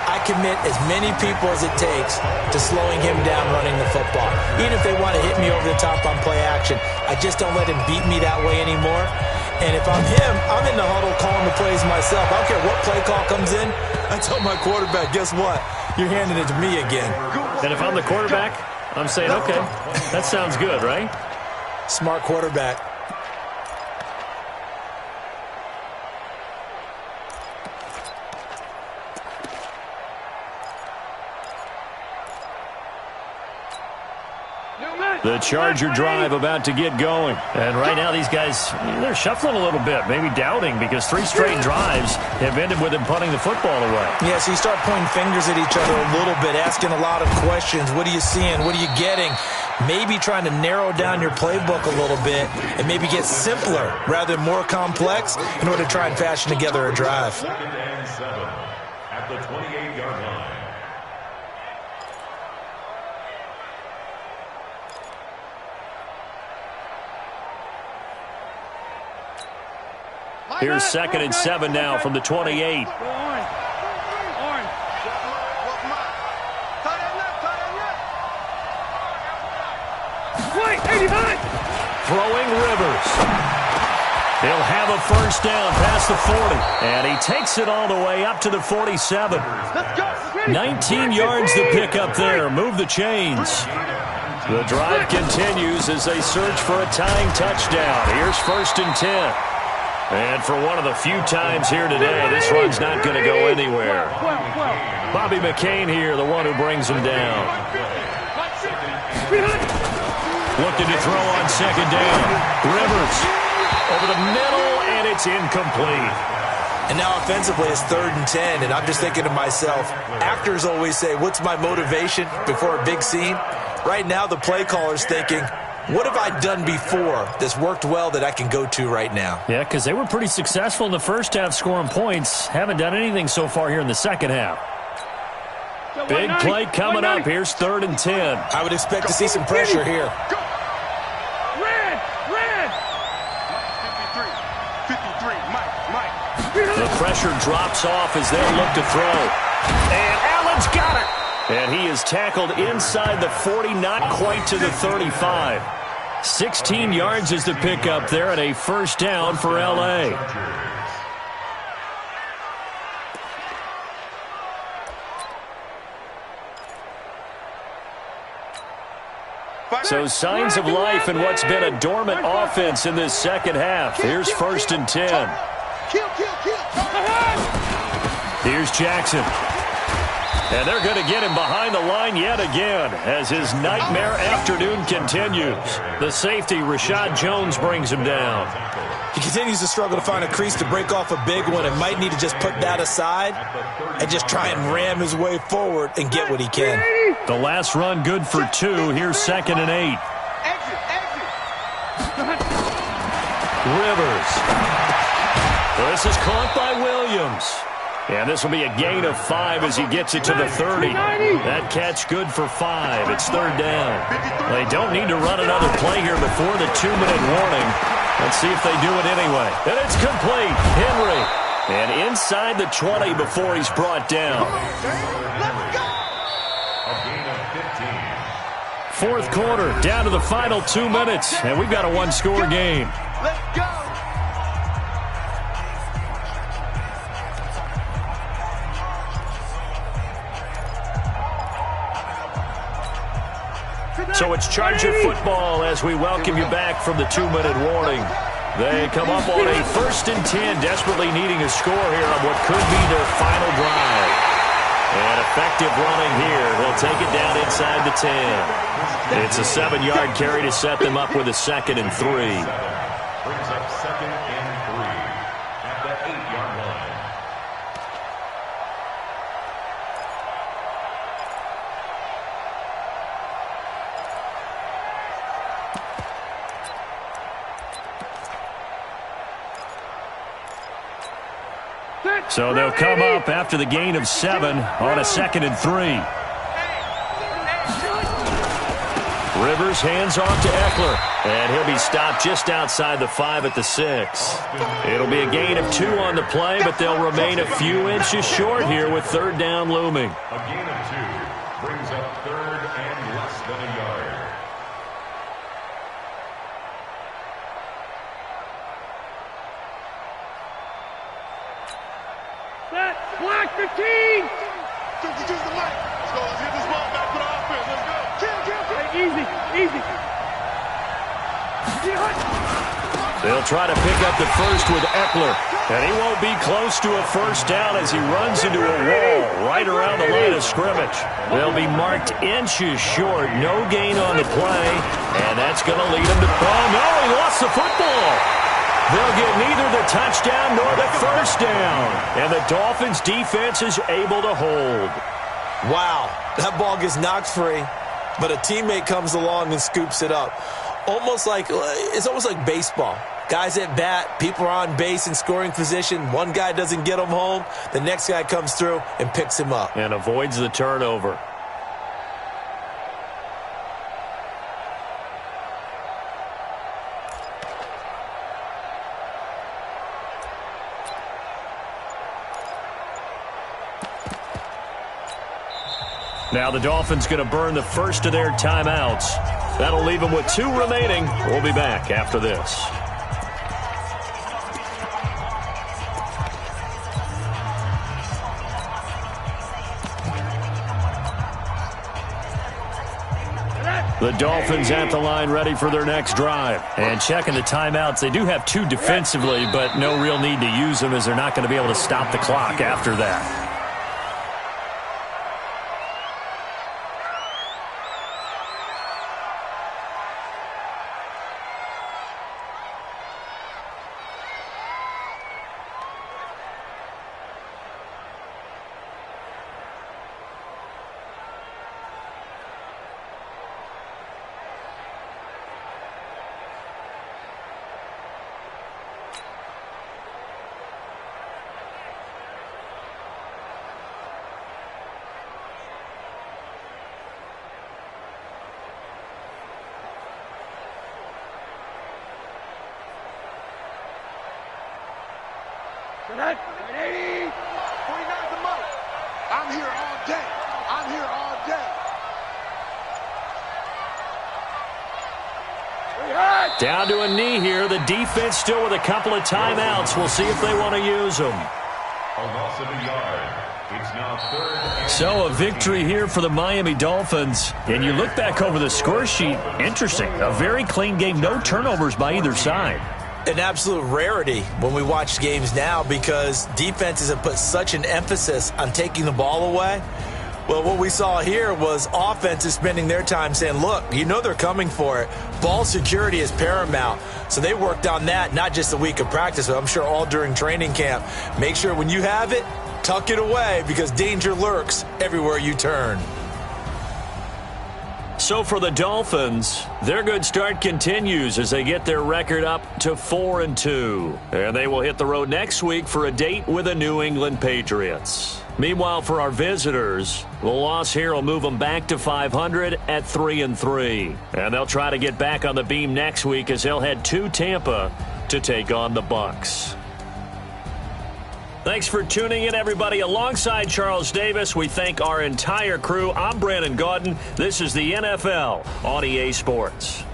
I commit as many people as it takes to slowing him down running the football. Even if they want to hit me over the top on play action, I just don't let him beat me that way anymore. And if I'm him, I'm in the huddle calling the plays myself. I don't care what play call comes in. I tell my quarterback, guess what? You're handing it to me again. And if I'm the quarterback, I'm saying, okay, that sounds good, right? Smart quarterback. The Charger drive about to get going. And right now these guys, they're shuffling a little bit, maybe doubting, because 3 straight drives have ended with them punting the football away. Yeah, so you start pointing fingers at each other a little bit, asking a lot of questions. What are you seeing? What are you getting? Maybe trying to narrow down your playbook a little bit and maybe get simpler rather than more complex in order to try and fashion together a drive. 2nd and 7 at the 28-yard line. Here's 2nd and 7 now from the 28. Throwing Rivers. He'll have a first down past the 40. And he takes it all the way up to the 47. 19 yards to pick up there. Move the chains. The drive continues as they search for a tying touchdown. Here's 1st and 10. And for one of the few times here today, this run's not going to go anywhere. Bobby McCain here, the one who brings him down. Looking to throw on 2nd down. Rivers over the middle, and it's incomplete. And now offensively it's 3rd and 10, and I'm just thinking to myself, actors always say, what's my motivation before a big scene? Right now the play caller's thinking, what have I done before that's worked well that I can go to right now? Yeah, because they were pretty successful in the first half scoring points. Haven't done anything so far here in the second half. Big play coming up. Here's 3rd and 10. I would expect to see some pressure here. Red! 53, Mike. The pressure drops off as they look to throw. And Allen's got it. And he is tackled inside the 40, not quite to the 35. 16 yards is the pickup there, and a first down for L.A. So signs of life in what's been a dormant offense in this second half. Here's 1st and 10. Here's Jackson. And they're going to get him behind the line yet again as his nightmare afternoon continues. The safety, Rashad Jones, brings him down. He continues to struggle to find a crease to break off a big one and might need to just put that aside and just try and ram his way forward and get what he can. The last run good for 2. Here's 2nd and 8. Rivers. This is caught by Williams. And this will be a gain of 5 as he gets it to the 30. That catch good for 5. It's 3rd down. They don't need to run another play here before the 2-minute warning. Let's see if they do it anyway. And it's complete. Henry. And inside the 20 before he's brought down. A gain of 15. Fourth quarter, down to the final 2 minutes. And we've got a one-score game. Let's go! So it's Charger football as we welcome you back from the 2-minute warning. They come up on a 1st and 10, desperately needing a score here on what could be their final drive. And effective running here. He'll they'll take it down inside the 10. It's a 7-yard carry to set them up with a 2nd and 3. Brings up 2nd and 3 at the 8-yard line. So they'll come up after the gain of 7 on a 2nd and 3. Rivers hands off to Eckler, and he'll be stopped just outside the 5 at the 6. It'll be a gain of 2 on the play, but they'll remain a few inches short here with 3rd down looming. A gain of 2 brings up 3rd and less than a yard. Block 15! 52's the light. Let's go. Let's get this ball back for the offense. Let's go. Kill. Easy. They'll try to pick up the first with Eckler, and he won't be close to a 1st down as he runs into a wall right around the line of scrimmage. They'll be marked inches short, no gain on the play, and that's going to lead him to... Oh, no, he lost the football. They'll get neither the touchdown nor the 1st down, and the Dolphins' defense is able to hold. Wow, that ball gets knocked free, but a teammate comes along and scoops it up. It's almost like baseball. Guys at bat, people are on base in scoring position. One guy doesn't get him home. The next guy comes through and picks him up. And avoids the turnover. Now the Dolphins going to burn the first of their timeouts. That'll leave them with 2 remaining. We'll be back after this. The Dolphins at the line ready for their next drive. And checking the timeouts, they do have 2 defensively, but no real need to use them as they're not going to be able to stop the clock after that. Tonight, 180. 49 the mark. I'm here all day. Down to a knee here. The defense still with a couple of timeouts. We'll see if they want to use them. A loss of a yard. It's now 3rd and... So a victory here for the Miami Dolphins. And you look back over the score sheet. Interesting. A very clean game. No turnovers by either side. An absolute rarity when we watch games now because defenses have put such an emphasis on taking the ball away. Well, what we saw here was offenses spending their time saying, look, you know they're coming for it. Ball security is paramount. So they worked on that, not just a week of practice, but I'm sure all during training camp. Make sure when you have it, tuck it away because danger lurks everywhere you turn. So for the Dolphins, their good start continues as they get their record up to 4-2. And they will hit the road next week for a date with the New England Patriots. Meanwhile, for our visitors, the loss here will move them back to 500 at 3-3. And they'll try to get back on the beam next week as they'll head to Tampa to take on the Bucs. Thanks for tuning in, everybody. Alongside Charles Davis, we thank our entire crew. I'm Brandon Gaudin. This is the NFL on EA Sports.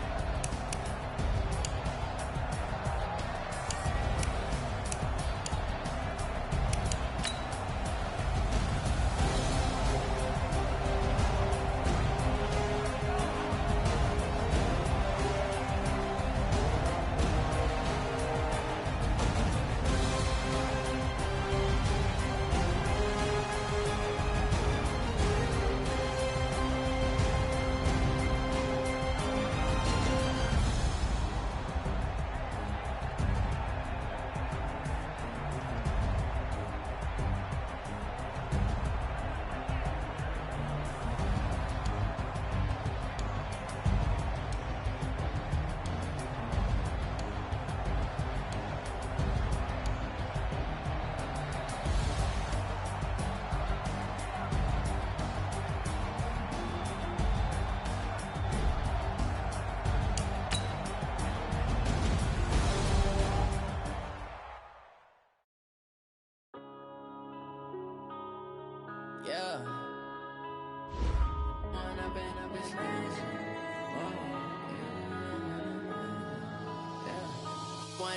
Yeah. One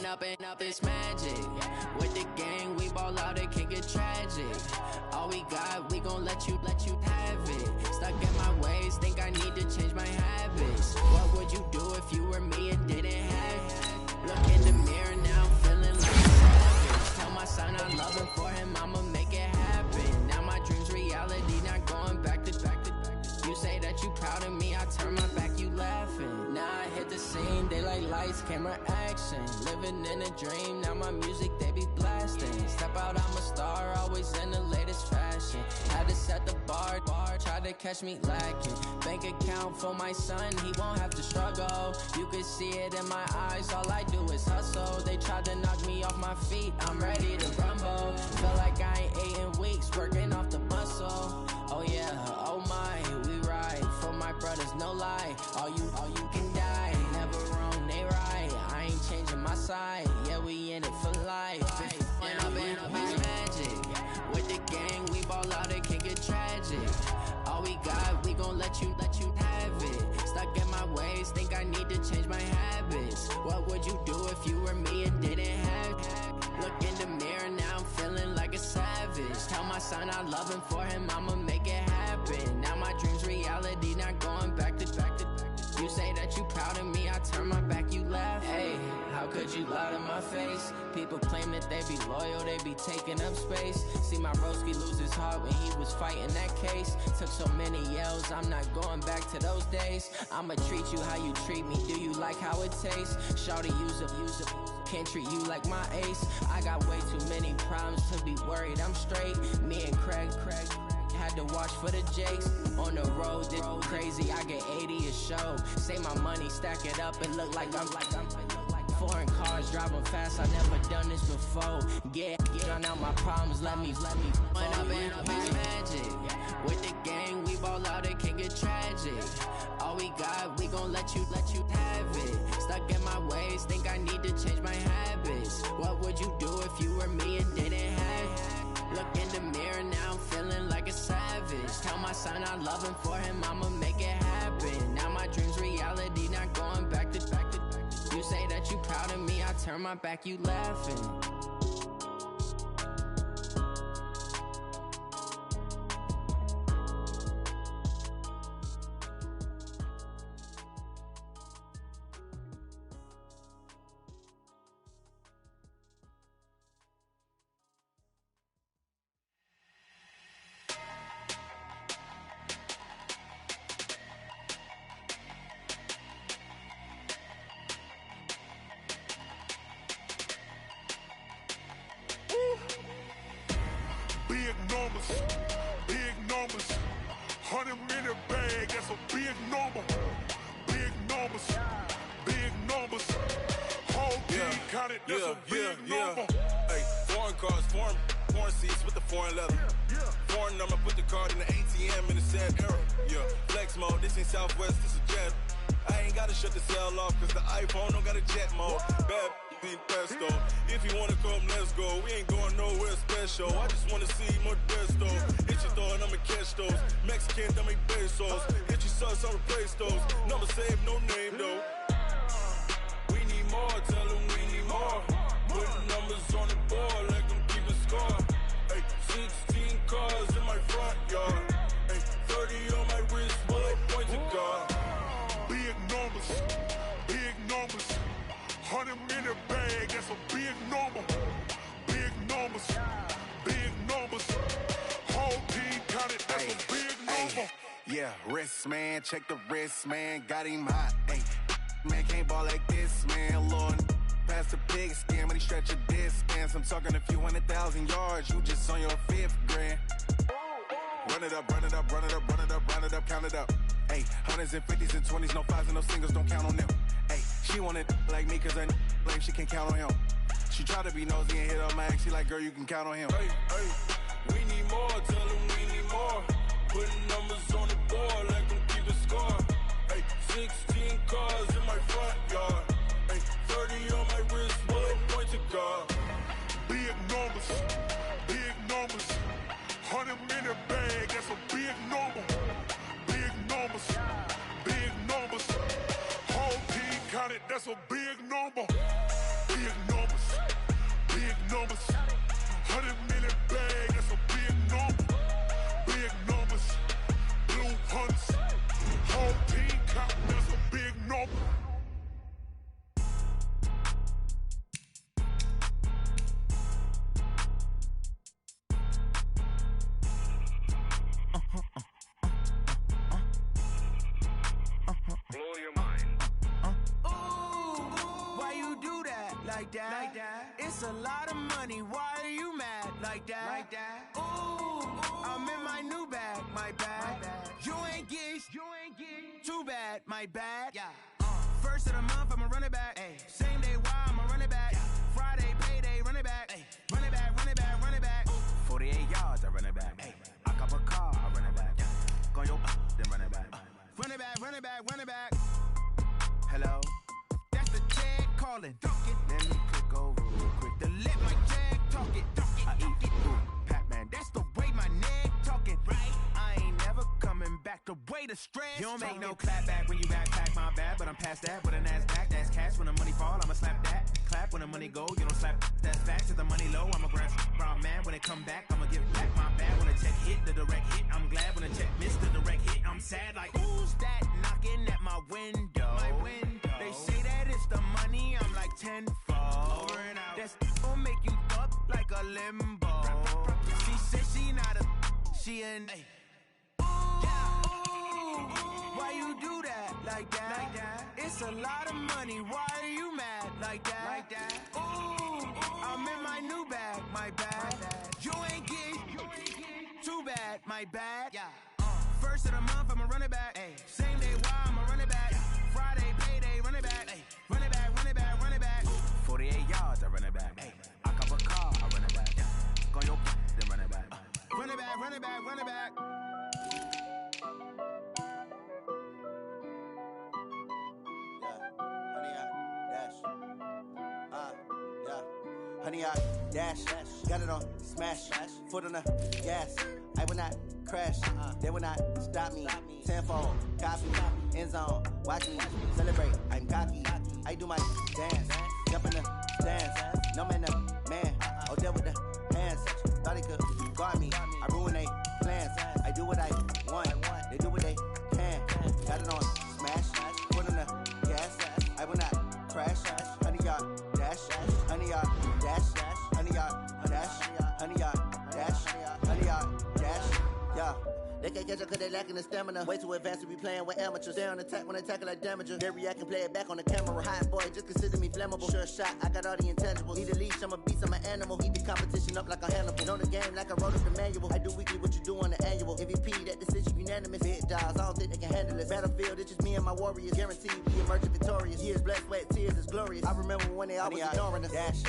up and up is magic. With the gang, we ball out, it can get tragic. All we got, we gon' let you have it. Stuck in my ways, think I need to change my habits. What would you do if you were me and didn't have it? Look in the mirror now, feeling like a savage. Tell my son I love him, for him I'ma make it happen. Now my dreams reality, not going back to. You say that you proud of me, I turn my back, you laughing. Now I hit the scene, they like lights, camera, action. Living in a dream, now my music, they be blasting. Step out, I'm a star, always in the latest fashion. Had to set the bar, try to catch me lacking. Bank account for my son, he won't have to struggle. You can see it in my eyes, all I do is hustle. They tried to knock me off my feet, I'm ready to rumble. Feel like I ain't ate in weeks, working off the muscle. Oh yeah, oh my, we ride for my brothers, no lie. All you can die, never wrong, they right. I ain't changing my side, yeah, we in it for life. And I've been magic. With the gang, we ball out, it can get tragic. All we got, we gon' let you have it. Stuck in my ways, think I need to change my habits. What would you do if you were me and didn't have it? Look in the mirror, now I'm feeling like a savage. Tell my son I love him, for him I'ma make it happen. Now my dreams reality, not going back to. You say that you proud of me, I turn my back, you laugh. Hey, how could you lie to my face? People claim that they be loyal, they be taking up space. See my broski lose his heart when he was fighting that case. Took so many yells, I'm not going back to those days. I'ma treat you how you treat me, do you like how it tastes? Shawty, use up, can't treat you like my ace. I got way too many problems to be worried, I'm straight. Me and Craig had to watch for the Jakes. On the road, this crazy, I get 80 a show. Say my money, stack it up and look like I'm foreign cars, driving fast, I never done this before. Get on out my problems, let me When I've been magic. With the gang, we ball out, it can get tragic. All we got, we gon' let you have it. Stuck in my ways, think I need to change my habits. What would you do if you were me and didn't have it? Look in the mirror, now I'm feeling like a savage. Tell my son I love him, for him I'ma make it happen. Now my dreams reality, not going back to. You say that you proud of me, I turn my back, you laughing. Big numbers, 100 in the bag, that's a big number. Big numbers, whole team counted, that's a big number. Hey, foreign cars, foreign seats with the foreign leather. Foreign number, put the card in the ATM in the sad era. Yeah, flex mode, this ain't Southwest, this is jet. I ain't gotta shut the cell off, cause the iPhone don't got a jet mode. Bad need pesto. If you wanna come, let's go. We ain't going nowhere special. I just wanna see more pesto. Hit your door and I'ma catch those. Mexican, dummy pesos. Hit your sauce, I'll replace those. Number saved, no name though. We need more, tell them we need more. Putting numbers on the board, let them keep a score. Hey, 16 cars in my front yard. Hey, 30 on my wrist, bullet point to God. Big numbers, 100 in the bag, that's a big number. Big numbers, whole team counted, that's a big number. Yeah, wrist man, check the wrist man, got him hot. Ay, man can't ball like this, man. Lord, past the big skin, but he stretch a distance. I'm talking a few 100,000 yards, you just on your 5th grand. Run it up, count it up. Ay, 100s and 50s and 20s, no 5s and no singles, don't count on them. Ay, she want it like me, cause her like she can count on him. She try to be nosy and hit up my ex, she like, girl, you can count on him. Hey, we need more, tell them we need more. Putting numbers on the board, let them keep a score. Hey, 16 cars in my front yard. Hey, 30 on my wrist, bullet point to God. Big numbers, 100 in the bag. that's a big number. Big numbers, big numbers. 100 million bag, that's a big number. Big numbers, blue hunts. Whole team count, that's a big number. Blow your mind. Why you do that like that? It's a lot of money. Why are you mad like that? Ooh, I'm in my new bag, my bad. You ain't get too bad, my bad. First of the month, I'ma run it back. Same day, why I'ma run it back. Friday, payday, run it back. Run it back, run it back, run it back. 48 yards, I run it back. I cop a car, I run it back. Go yo, then run it back. Run it back, run it back, run it back. Hello? That's the jag calling. Let me click over real quick to let my jag talk it. I eat Pac-Man, that's the way my neck talking. Right? I ain't never coming back the way the stress. You don't make no clap back when you backpack, my bad. But I'm past that with a NASDAQ. That's cash when the money fall, I'ma slap that. Clap when the money go, you don't slap. That's facts. If the money low, I'ma grab brown man. When it come back, I'ma give back my bad. When the check hit, the direct hit, I'm glad. When the check missed the direct hit, I'm sad. Like, who's that knocking at my window? They say that it's the money, I'm like tenfold. Over and out. That's gon' make you up like a limbo. She said she not a, she an. Why you do that like that? It's a lot of money. Why are you mad like that? Ooh, I'm in my new bag, my bad. You ain't get too bad, my bad. First of the month, I'ma run it back. Same day, why I'ma run it back. Friday, payday, run it back. Run it back, run it back, run it back. 48 yards, I run it back. I cop a car, I run it back. Go yo, then run it back. Run it back, run it back, run it back. Honey, I dash, got it on smash, foot on the gas. I will not crash, they will not stop me. Tenfold, copy, end zone, watch me celebrate. I'm cocky, I do my dance, jump in the stands. No man, the man, oh there with the hands. Thought he could guard me, I ruin they plans. I do what I want, they do what they can. Got it on smash, foot on the gas. I will not crash, honey, y'all dash, honey, y'all dash, honey, y'all dash, honey, y'all dash, honey, y'all dash, yeah. They can't catch up cause they lacking the stamina. Way too advanced to be playing with amateurs. Stay on attack when they tackle like damager. They react and play it back on the camera. Hot boy, just consider me flammable. Sure shot, I got all the intangibles. Need a leash, I'm a beast, I'm an animal. Eat the competition up like a Hannibal. Know the game like I wrote up the manual. I do weekly what you do on the annual. MVP, that decision unanimous. Big dogs, I don't think they can handle this. Battlefield, it's just me and my warriors. Guaranteed we emerge victorious. Years, blood, sweat, tears, it's glorious. I remember when they always ignoring us. Dash,